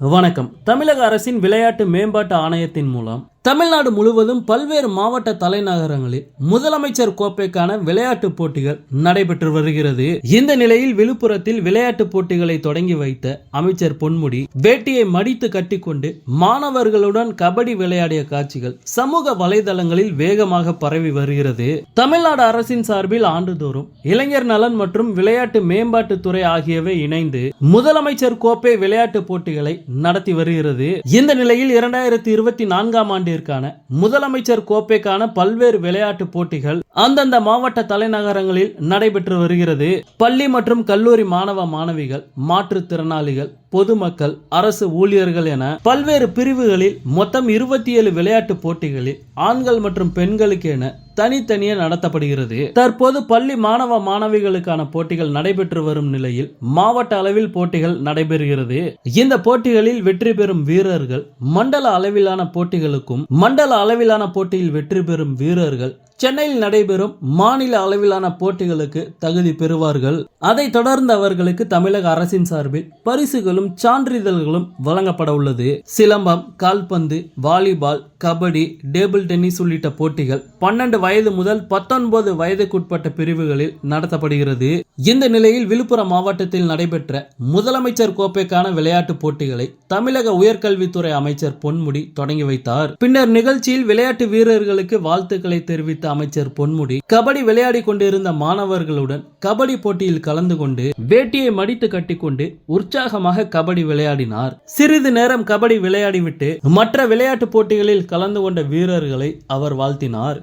வணக்கம். தமிழக அரசின் விளையாட்டு மேம்பாட்டு ஆணையத்தின் மூலம் தமிழ்நாடு முழுவதும் பல்வேறு மாவட்ட தலைநகரங்களில் முதலமைச்சர் கோப்பைக்கான விளையாட்டு போட்டிகள் நடைபெற்று வருகிறது. இந்த நிலையில் விழுப்புரத்தில் விளையாட்டு போட்டிகளை தொடங்கி வைத்த அமைச்சர் பொன்முடி வேட்டியை மடித்து கட்டிக்கொண்டு மாணவர்களுடன் கபடி விளையாடிய காட்சிகள் சமூக வலைதளங்களில் வேகமாக பரவி வருகிறது. தமிழ்நாடு அரசின் சார்பில் ஆண்டுதோறும் இளைஞர் நலன் மற்றும் விளையாட்டு மேம்பாட்டுத்துறை ஆகியவை இணைந்து முதலமைச்சர் கோப்பை விளையாட்டு போட்டிகளை நடத்தி வருகிறது. இந்த நிலையில் 2024ஆம் ஆண்டு முதலமைச்சர் கோப்பைக்கான பல்வேறு விளையாட்டு போட்டிகள் அந்தந்த மாவட்ட தலைநகரங்களில் நடைபெற்று வருகிறது. பள்ளி மற்றும் கல்லூரி மாணவ மாணவிகள், மாற்றுத்திறனாளிகள், பொதுமக்கள், அரசு ஊழியர்கள் என பல்வேறு பிரிவுகளில் மொத்தம் 27 விளையாட்டு போட்டிகளில் ஆண்கள் மற்றும் பெண்களுக்கு என தனித்தனியே நடத்தப்படுகிறது. தற்போது பள்ளி மாணவ மாணவிகளுக்கான போட்டிகள் நடைபெற்று வரும் நிலையில் மாவட்ட அளவில் போட்டிகள் நடைபெறுகிறது. இந்த போட்டிகளில் வெற்றி பெறும் வீரர்கள் மண்டல அளவிலான போட்டிகளுக்கும், மண்டல அளவிலான போட்டியில் வெற்றி பெறும் வீரர்கள் சென்னையில் நடைபெறும் மாநில அளவிலான போட்டிகளுக்கு தகுதி பெறுவார்கள். அதைத் தொடர்ந்து அவர்களுக்கு தமிழக அரசின் சார்பில் பரிசுகளும் சான்றிதழ்களும் வழங்கப்பட உள்ளது. சிலம்பம், கால்பந்து, வாலிபால், கபடி, டேபிள் டென்னிஸ் உள்ளிட்ட போட்டிகள் 12 வயது முதல் 19 வயதுக்குட்பட்ட பிரிவுகளில் நடத்தப்படுகிறது. இந்த நிலையில் விழுப்புரம் மாவட்டத்தில் நடைபெற்ற முதலமைச்சர் கோப்பைக்கான விளையாட்டு போட்டிகளை தமிழக உயர்கல்வித்துறை அமைச்சர் பொன்முடி தொடங்கி வைத்தார். பின்னர் நிகழ்ச்சியில் விளையாட்டு வீரர்களுக்கு வாழ்த்துக்களை தெரிவித்த அமைச்சர் பொன்முடி கபடி விளையாடி கொண்டிருந்த மாணவர்களுடன் கபடி போட்டியில் கலந்து கொண்டு வேட்டியை மடித்து கட்டிக்கொண்டு உற்சாகமாக கபடி விளையாடினார். சிறிது நேரம் கபடி விளையாடிவிட்டு மற்ற விளையாட்டு போட்டிகளில் கலந்து கொண்ட வீரர்களை அவர் வாழ்த்தினார்.